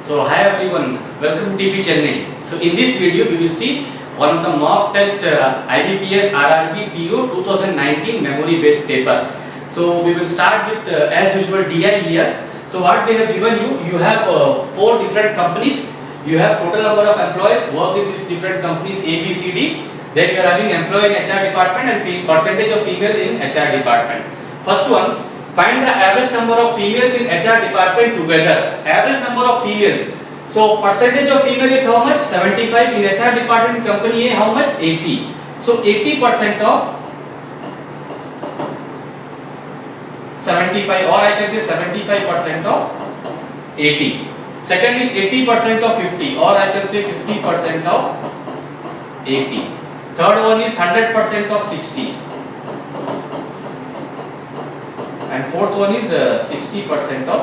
So hi everyone, welcome to TP Chennai. So in this video we will see one of the mock test IBPS RRB PO 2019 memory based paper. So we will start with as usual DI here. So what they have given you, you have 4 different companies. You have total number of employees work in these different companies A, B, C, D. Then you are having employee in HR department and percentage of female in HR department. First one. Find the average number of females in HR department together. Average number of females. So percentage of female is how much? 75 in HR department. Company A how much? 80. So 80% of 75, or I can say 75% of 80. Second is 80% of 50, or I can say 50% of 80. Third one is 100% of 60. And fourth one is 60% of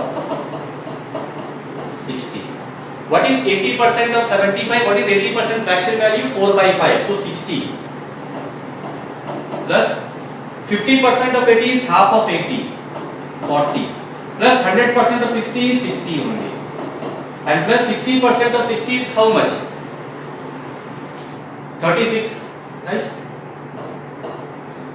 60. What is 80% of 75? What is 80% fraction value? 4 by 5. So 60. Plus 50% of 80 is half of 80. 40. Plus 100% of 60 is 60 only. And plus 60% of 60 is how much? 36. Right?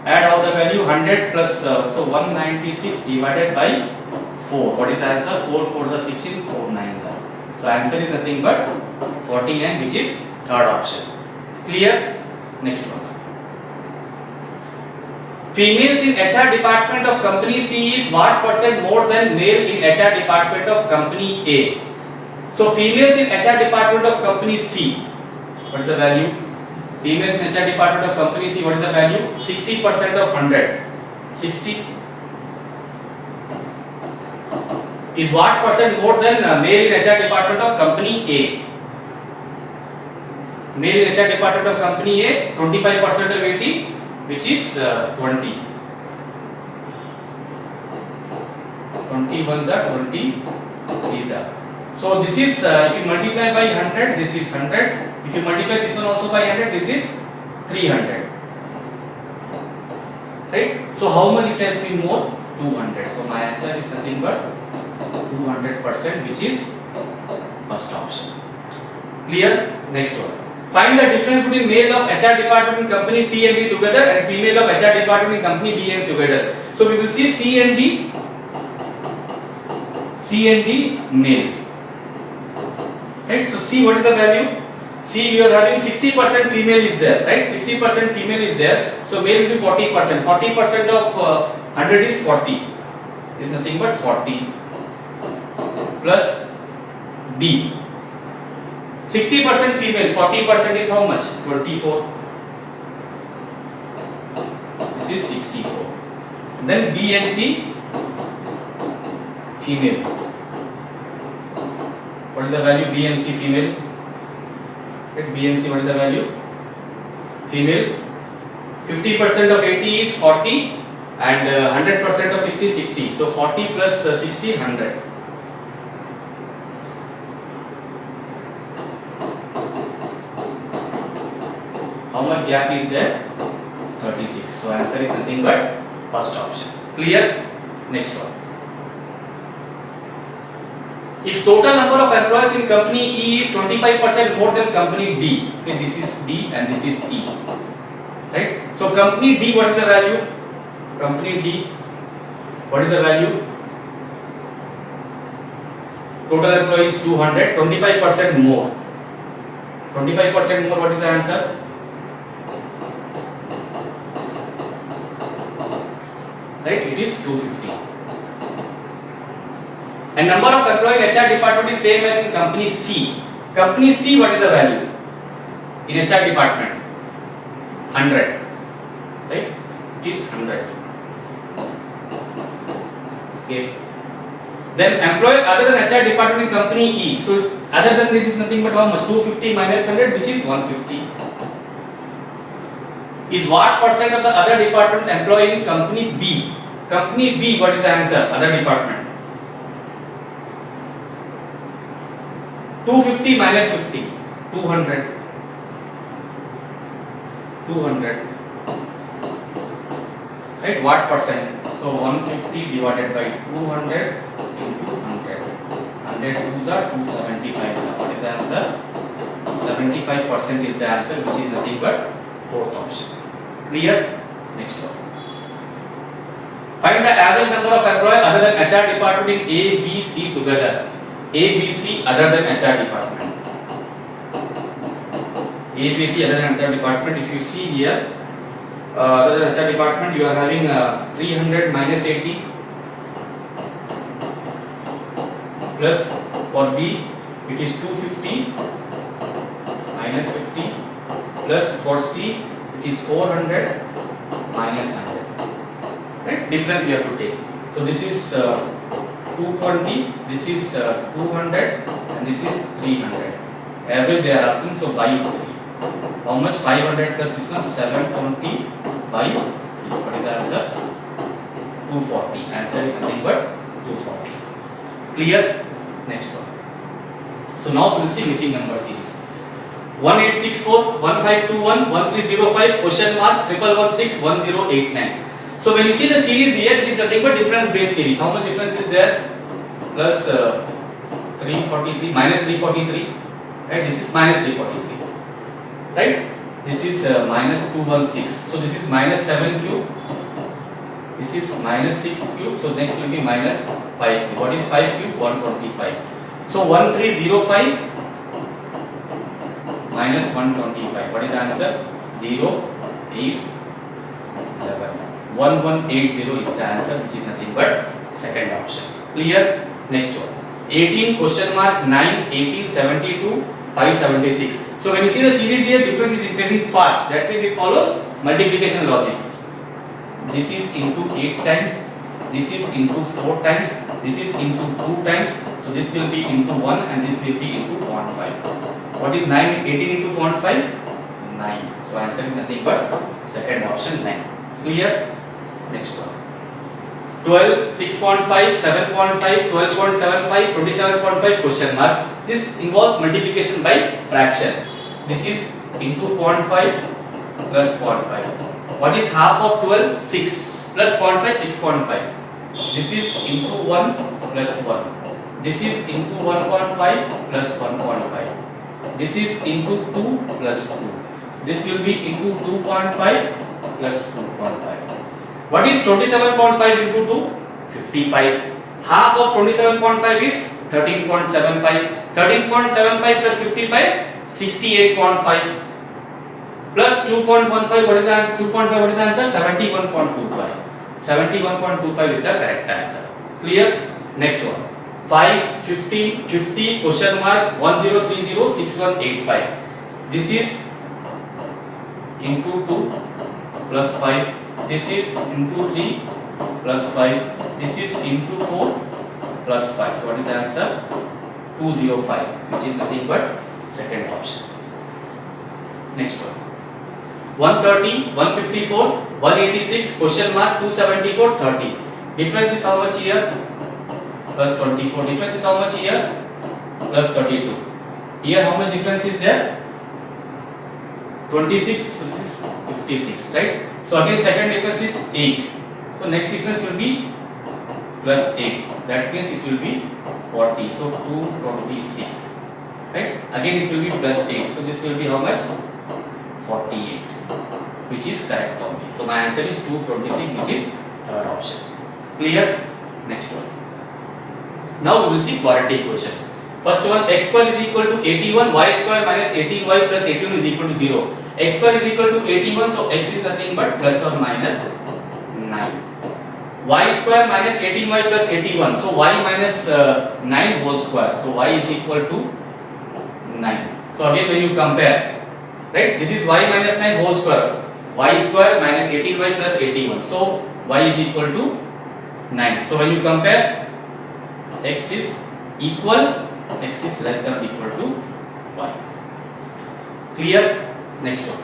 Add all the value 100 plus so 196 divided by 4. What is the answer? 4 4 the 16, 4 9 are. So answer is nothing but 49, which is third option. Clear? Next one. Females in HR department of company C is what percent more than male in HR department of company A? So females in HR department of company C. What is the value? Females in HR department of company C, what is the value? 60% of 100. 60 is what percent more than male in HR department of company A? Male in HR department of company A, 25% of 80, which is 20. 21s are 20, these are. So this is if you multiply by 100, this is 100. If you multiply this one also by 100, this is 300. Right? So how much it has been more? 200. So my answer is nothing but 200%, which is first option. Clear? Next one. Find the difference between male of HR department in company C and D together and female of HR department in company B and C together. So we will see C and D male. Right? So C, what is the value? C, you are having 60% female is there, right? 60% female is there. So male will be 40%. 40% of 100 is 40. It is nothing but 40 plus B. 60% female, 40% is how much? 24. This is 64. Then B and C female. What is the value? B and C female. Right? B and C, what is the value? Female. 50% of 80 is 40 and 100% of 60 is 60. So 40 plus 60, 100. How much gap is there? 36. So answer is nothing but first option. Clear? Next one. If total number of employees in company E is 25% more than company D, okay, this is D and this is E, right? So company D, what is the value? Company D, what is the value? Total employees 200, 25% more. 25% more, what is the answer? Right, it is 250. And number of employees in HR department is same as in company C. Company C, what is the value? In HR department? 100. Right? It is 100. Okay. Then employee other than HR department in company E. So other than it is nothing but how much? 250 minus 100, which is 150. Is what percent of the other department employee in company B? Company B, what is the answer? Other department. 250 minus 50, 200. 200. Right? What percent? So 150 divided by 200 into 100. 100 2s are 275. So what is the answer? 75% is the answer, which is nothing but fourth option. Clear? Next one. Find the average number of employees other than HR department in A, B, C together. A, B, C other than HR department. A, B, C other than HR department. If you see here, other than HR department, you are having 300 minus 80 plus for B it is 250 minus 50 plus for C it is 400 minus 100. Right? Difference we have to take. So this is 220, this is 200 and this is 300. Average they are asking, so by 3. How much? 500 plus this one 720 by 3. What is the answer? 240. Answer is nothing but 240. Clear? Next one. So now we will see missing number series. 1864, 1521, 1305, question mark, 1116, 1089. So when you see the series here, it is nothing but difference based series. How much difference is there? Plus 343 minus 343. Right? This is minus 343. Right? This is minus 216. So this is minus 7 cube. This is minus 6 cube. So next will be minus 5 cube. What is 5 cube? 125. So 1305 minus 125. What is the answer? 0, 8, 11. 1180 is the answer, which is nothing but second option. Clear? Next one. 18 question mark 9, 18, 72, 576. So when you see the series here, difference is increasing fast. That means it follows multiplication logic. This is into 8 times. This is into 4 times. This is into 2 times. So this will be into 1 and this will be into 0.5. What is 9? 18 into 0.5? 9. So answer is nothing but second option 9. Clear? Next one. 12, 6.5, 7.5, 12.75, 27.5 question mark. This involves multiplication by fraction. This is into 0.5 plus 0.5. What is half of 12? 6 plus 0.5, 6.5. This is into 1 plus 1. This is into 1.5 plus 1.5. This is into 2 plus 2. This will be into 2.5 plus 2.5. What is 27.5 into 2? 55. Half of 27.5 is 13.75. 13.75 plus 55, 68.5. Plus 2.15, what is the answer? 2.5, what is the answer? 71.25. 71.25 is the correct answer. Clear? Next one. 5, 15, 50, question mark, 1030, 6185. This is into 2 plus 5. This is into 3 plus 5. This is into 4 plus 5. So what is the answer? 205, which is nothing but second option. Next one. 130, 154, 186, question mark, 274, 30. Difference is how much here? Plus 24. Difference is how much here? Plus 32. Here how much difference is there? 26, so this is 56, right? So again second difference is 8. So next difference will be plus 8. That means it will be 40. So 226. Right? Again it will be plus 8. So this will be how much? 48. Which is correct only. So my answer is 226, which is third option. Clear? Next one. Now we will see quadratic equation. First one, x square is equal to 81, y square minus 18y plus 18 is equal to 0. X square is equal to 81, so x is nothing but plus or minus 9. Y square minus 18y plus 81, so y minus 9 whole square. So y is equal to 9. So again when you compare, right, this is y minus 9 whole square. Y square minus 18y plus 81. So y is equal to 9. So when you compare, x is equal, x is less than or equal to y. Clear? Next one.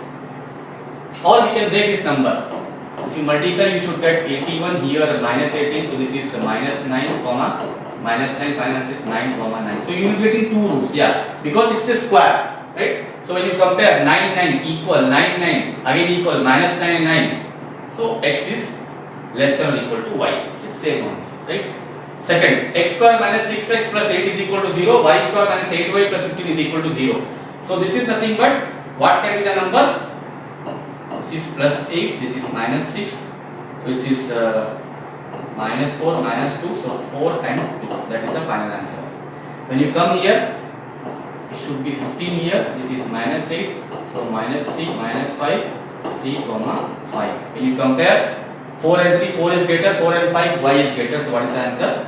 Or we can break this number. If you multiply, you should get 81 here minus 18. So this is minus 9 comma minus 9. Finance is 9 comma 9. So you will get in two roots. Yeah, because it's a square, right? So when you compare 9 9 equal 9 9 again equal minus 9 9. So x is less than or equal to y. It's same only, right? Second, x square minus 6x plus 8 is equal to 0, y square minus 8y plus 15 is equal to 0. So this is nothing but what can be the number? This is plus 8, this is minus 6, so this is minus 4, minus 2, so 4 and 2. That is the final answer. When you come here, it should be 15 here, this is minus 8, so minus 3, minus 5, 3, 5. When you compare 4 and 3, 4 is greater, 4 and 5, y is greater, so what is the answer?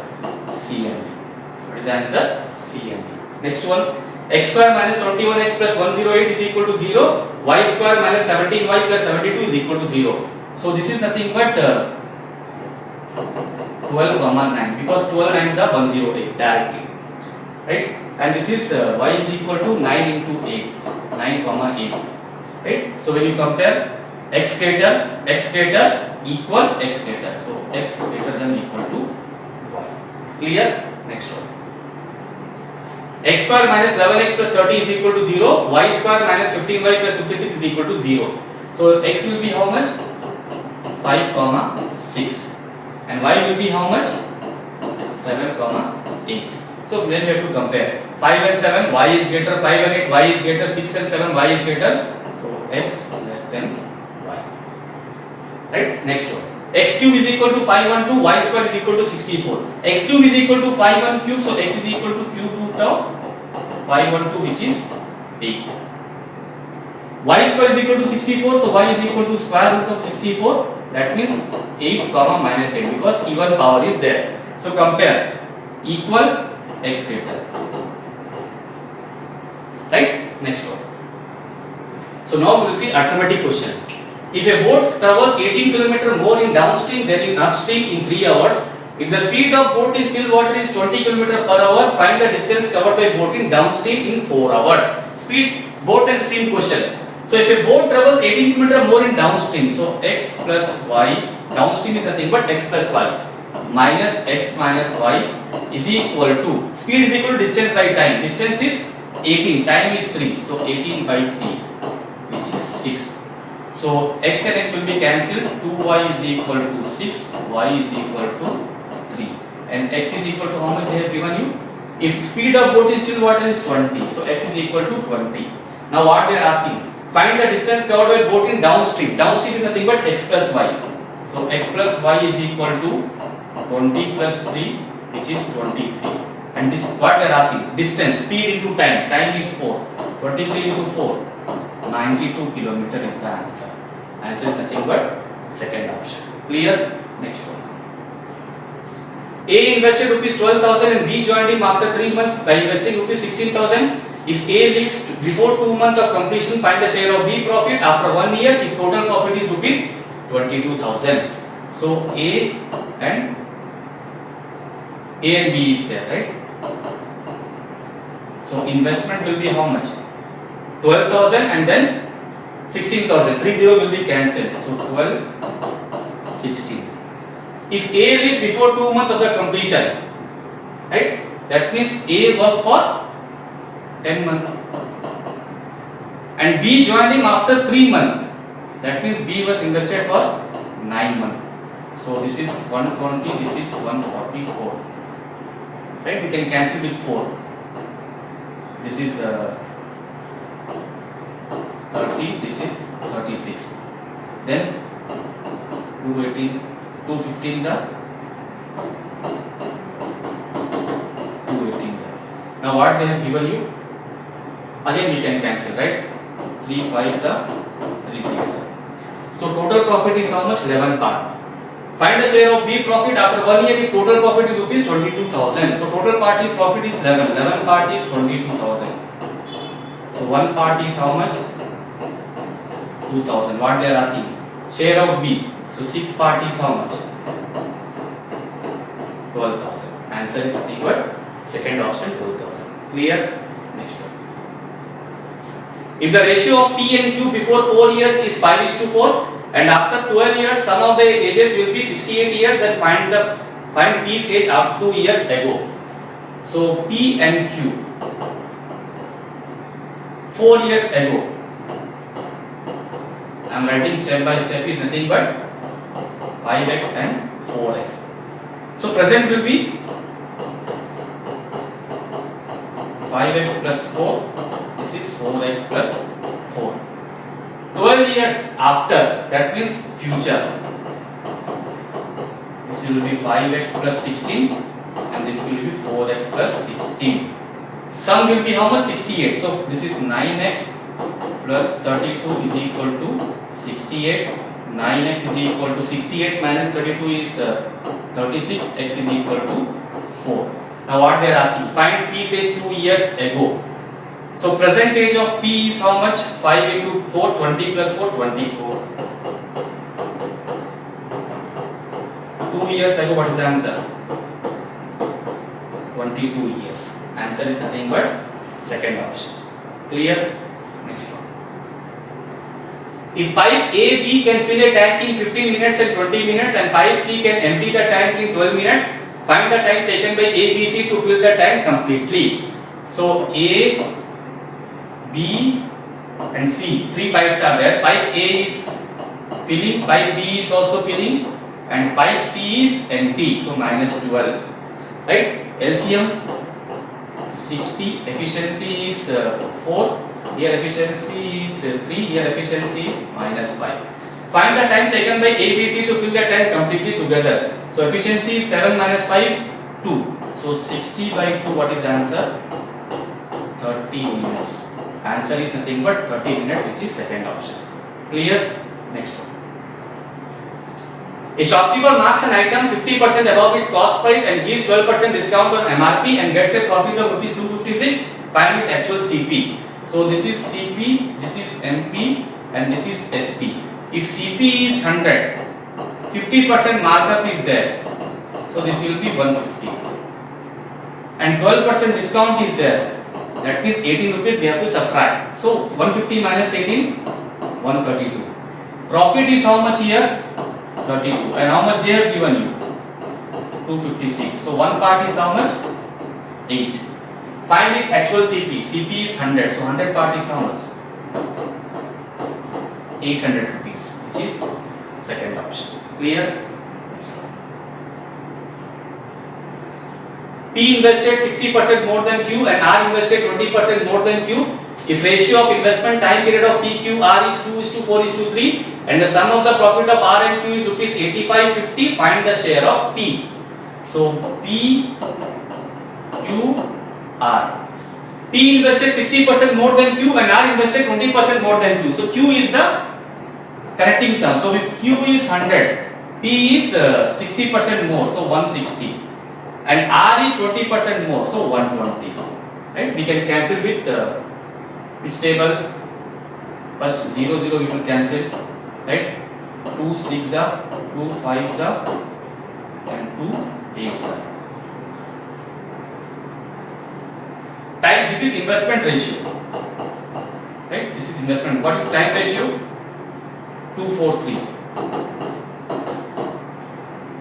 C and D. What is the answer? C and D. Next one, x square minus 21x plus 108 is equal to 0, y square minus 17y plus 72 is equal to 0. So this is nothing but 12, 9, because 12 nines are 108 directly, right? And this is y is equal to 9 into 8, 9, 8, right? So when you compare x greater equal x greater, so x greater than equal to y. Clear? Next one. X square minus 11x plus 30 is equal to 0, y square minus 15y plus 56 is equal to 0. So x will be how much? 5, 6, and y will be how much? 7, 8. So then we have to compare 5 and 7, y is greater, 5 and 8, y is greater, 6 and 7, y is greater. So x less than y. Right? Next one. X cube is equal to 512, y square is equal to 64. X cube is equal to 51 cube, so x is equal to cube root of 512, which is 8. Y square is equal to 64, so y is equal to square root of 64. That means 8, minus 8, because even power is there. So compare equal x greater. Right? Next one. So now we will see arithmetic question. If a boat travels 18 km more in downstream than in upstream in 3 hours, if the speed of boat in still water is 20 km per hour, find the distance covered by boat in downstream in 4 hours. Speed, boat and stream question. So if a boat travels 18 km more in downstream, so x plus y, downstream is nothing but x plus y, minus x minus y is equal to, speed is equal to distance by time. Distance is 18, time is 3, so 18 by 3, which is 6. So x and x will be cancelled, 2y is equal to 6, y is equal to 3, and x is equal to how much they have given you? If speed of boat in still water is 20, so x is equal to 20. Now what they are asking? Find the distance covered by boat in downstream. Downstream is nothing but x plus y. So x plus y is equal to 20 plus 3, which is 23. And this what they are asking? Distance, speed into time. Time is 4. 23 into 4. 92 km is the answer. Answer is nothing but second option. Clear? Next one. A invested rupees 12,000 and B joined him after 3 months by investing rupees 16,000. If A leaves before 2 months of completion, find the share of B profit after 1 year if total profit is rupees 22,000. So A and B is there, right? So investment will be how much? 12,000 and then 16,000. 30 will be cancelled. So 12, 16. If A leaves before 2 months of the completion, right? That means A worked for 10 months and B joined him after 3 months. That means B was invested for 9 months. So this is 120, this is 144. Right? We can cancel with 4. This is 30, this is 36. Then 218, 215 are 218 are. Now what they have given you? Again we can cancel, right? 3 5s are 3 6. So total profit is how much? 11 part. Find the share of B profit after 1 year if total profit is rupees 22,000. So total part is profit is 11. 11 part is 22,000. So one part is how much? 2,000. What they are asking? Share of B. So 6 part is how much? 12,000. Answer is nothing but second option, 12,000. Clear? Next one. If the ratio of P and Q before 4 years is 5:4 and after 12 years sum of the ages will be 68 years and find P's age up 2 years ago. So P and Q 4 years ago. I am writing step by step is nothing but 5x and 4x. So present will be 5x plus 4, this is 4x plus 4. 12 years after, that means future, this will be 5x plus 16 and this will be 4x plus 16. Sum will be how much? 68. So this is 9x plus 32 is equal to 68. 9x is equal to 68 minus 32 is 36. X is equal to 4. Now what they are asking? Find P says 2 years ago. So present age of P is how much? 5 into 4, 20 plus 4, 24. 2 years ago, what is the answer? 22 years. Answer is nothing but second option. Clear? Next one. If pipe AB can fill a tank in 15 minutes and 20 minutes and pipe C can empty the tank in 12 minutes, find the time taken by ABC to fill the tank completely. So A, B and C, 3 pipes are there. Pipe A is filling, pipe B is also filling and pipe C is empty. So minus 12. Right? LCM 60, efficiency is 4. Here efficiency is 3, here efficiency is minus 5. Find the time taken by ABC to fill the tank completely together. So efficiency is 7 minus 5, 2. So 60 by 2, what is the answer? 30 minutes. Answer is nothing but 30 minutes, which is second option. Clear? Next one. A shopkeeper marks an item 50% above its cost price and gives 12% discount on MRP and gets a profit of rupees 256. Find his actual CP. So this is CP, this is MP and this is SP. If CP is 100, 50% markup is there. So this will be 150. And 12% discount is there. That means 18 rupees they have to subtract. So 150 minus 18, 132. Profit is how much here? 32. And how much they have given you? 256. So one part is how much? 8. Find his actual CP. CP is 100. So 100 part is how much? 800 rupees, which is second option. Clear? P invested 60% more than Q and R invested 20% more than Q. If ratio of investment time period of PQR is 2:4:3 and the sum of the profit of R and Q is rupees 8550, find the share of P. So P, Q, R. P invested 60% more than Q and R invested 20% more than Q. So Q is the connecting term. So if Q is 100, P is 60% more, so 160. And R is 20% more, so 120. Right? We can cancel with which table? First 0, 0 we will cancel. Right? 2 6 are, 2 5 are, and 2 8 are. Time. This is investment ratio. Right? This is investment. What is time ratio? 2:4:3.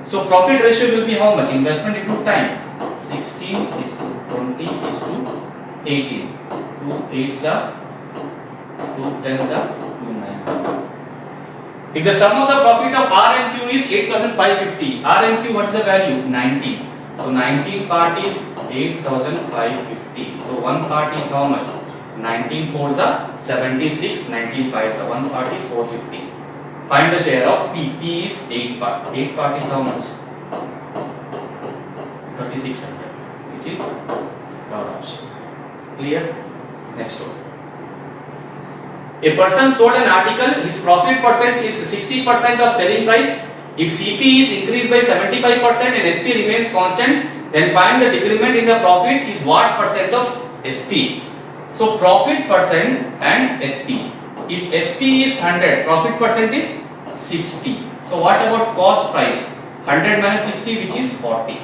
So profit ratio will be how much? Investment into time. 16:20:18. 2 8s are, 2 10s are, 2 9s are. If the sum of the profit of R and Q is 8550, R and Q what is the value? 19. So 19 part is 8550. So one part is how much? 19 4s are 76, 19 5s are, one part is 450. Find the share of P. P is 8 part. 8 part is how much? 3600, which is third option. Clear? Next one. A person sold an article, his profit percent is 60% of selling price. If CP is increased by 75% and SP remains constant, then find the decrement in the profit is what percent of SP. So profit percent and SP. If SP is 100, profit percent is 60. So what about cost price? 100 minus 60, which is 40.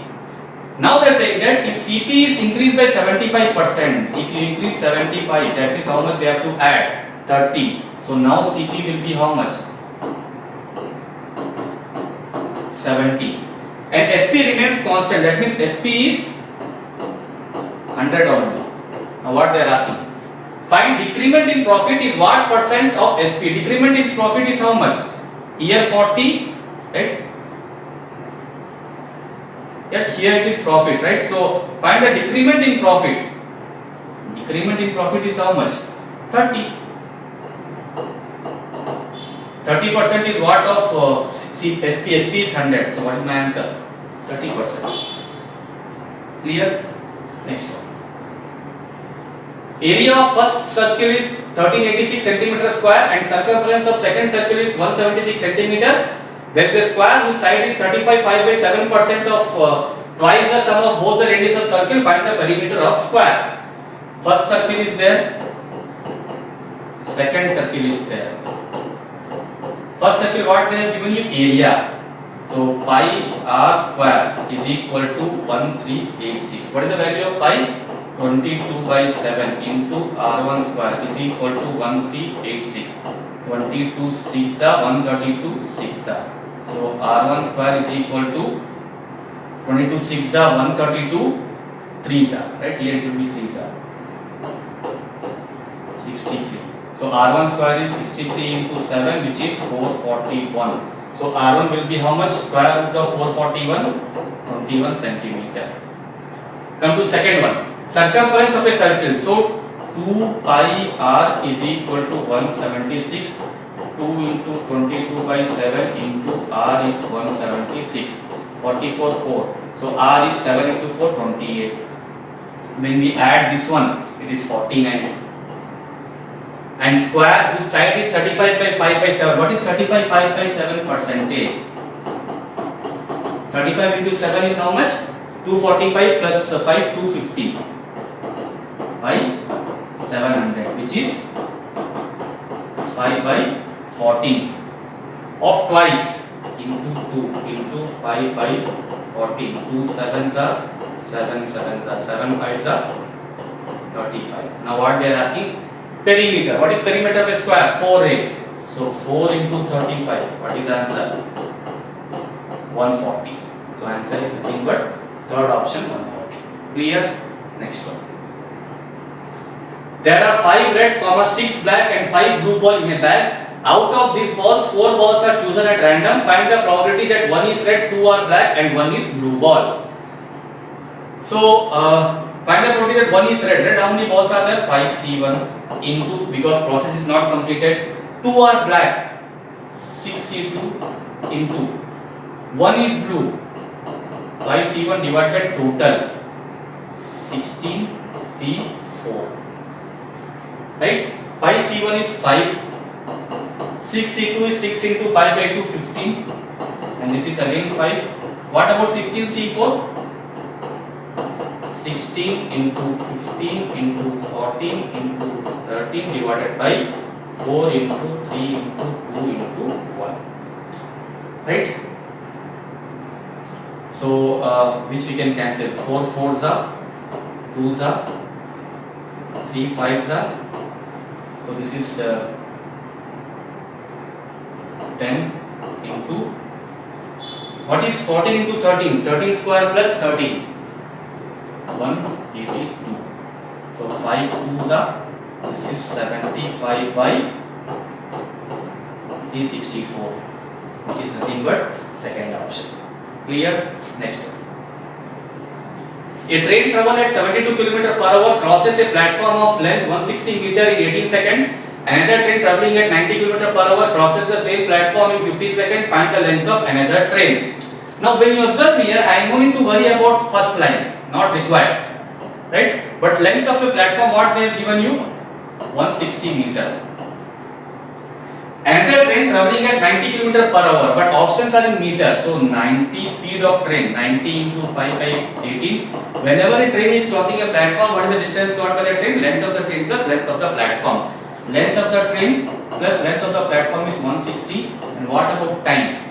Now they are saying that if CP is increased by 75%, if you increase 75, that means how much we have to add? 30. So now CP will be how much? 70. And SP remains constant, that means SP is 100 only. Now what they are asking? Find decrement in profit is what percent of SP? Decrement in profit is how much? Here 40, right? Yeah, here it is profit, right? So find the decrement in profit. Increment in profit is how much? 30. 30% is what of SP is 100. So what is my answer? 30%. Clear? Next one. Area of first circle is 1386 centimeter square and circumference of second circle is 176 centimeter. There is a square whose side is 35 5 by 7% of twice the sum of both the radius of circle. Find the perimeter of square. First circle is there. Second circle is there. First circle, what they have given you? Area. So pi r square is equal to 1386. What is the value of pi? 22 by 7 into r1 square is equal to 1386. 22 6 are 132 6 are. So r1 square is equal to 22 6 are 132 3 are. Right here it will be 3 are. 63. So r1 square is 63 into 7, which is 441. So r1 will be how much? Square root of 441? 21 centimeter. Come to second one. Circumference of a circle. So 2 pi r is equal to 176. 2 into 22 by 7 into r is 176. 44 4. So r is 7 into 4, 28. When we add this one, it is 49. And square whose side is 35 by 5 by 7. What is 35 5 by 7 percentage? 35 into 7 is how much? 245 plus 5, 250 by 700, which is 5 by 14 of twice into 2 into 5 by 14. 2 7s are 7 7s are 7 5s are 35. Now what they are asking? Perimeter. What is perimeter of a square? 4a. So 4 into 35. What is the answer? 140. So answer is nothing but third option, 140. Clear? Next one. There are 5 red, 6 black and 5 blue ball in a bag. Out of these balls, 4 balls are chosen at random. Find the probability that 1 is red, 2 are black and 1 is blue ball. So find the probability that 1 is red. Red, how many balls are there? 5c1 into, because process is not completed, 2 are black, 6c2 into 1 is blue, 5c1 divided total 16c4. Right? 5c1 is 5, 6c2 is 6 into 5 by 2, 15, and this is again 5. What about 16c4? 16 into 15 into 14 into 13 divided by 4 into 3 into 2 into 1. Right? So which we can cancel? 4 4s are, 2s are, 3 5s are. So this is 10 into, what is 14 into 13? 13 square plus 13. 182. So 5 2s are, this is 75 by 364, which is nothing but second option. Clear? Next one. A train travel at 72 km per hour crosses a platform of length 160 meter in 18 seconds. Another train traveling at 90 km per hour crosses the same platform in 15 seconds. Find the length of another train. Now when you observe here, I am going to worry about first line. Not required, right? But length of a platform, what they have given you? 160 meter. Another train traveling at 90 km per hour, but options are in meter. So 90 speed of train, 90 into 5 by 18. Whenever a train is crossing a platform, what is the distance covered by the train? Length of the train plus length of the platform. Length of the train plus length of the platform is 160. And what about time?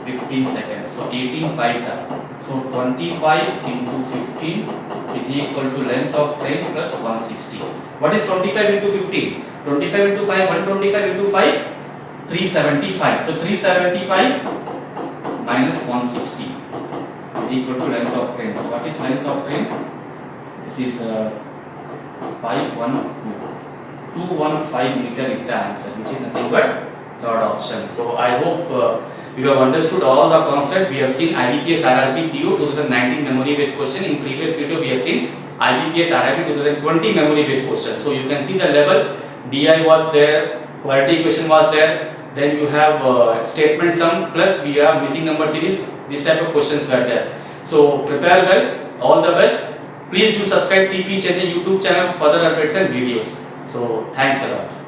15 seconds. So 18 5s are. So 25 into 15 is equal to length of train plus 160. What is 25 into 15? 25 into 5, 125 into 5, 375. So 375 minus 160 is equal to length of train. So what is length of train? This is 512. 215 meter is the answer, which is nothing but third option. So I hope you have understood all the concept. We have seen IBPS RRB PO 2019 memory based question. In previous video we have seen IBPS RRB 2020 memory based question. So you can see the level, DI was there, quality equation was there, then you have statement sum, plus we have missing number series. This type of questions were there. So prepare well, all the best. Please do subscribe TP Chennai YouTube channel for further updates and videos. So thanks a lot.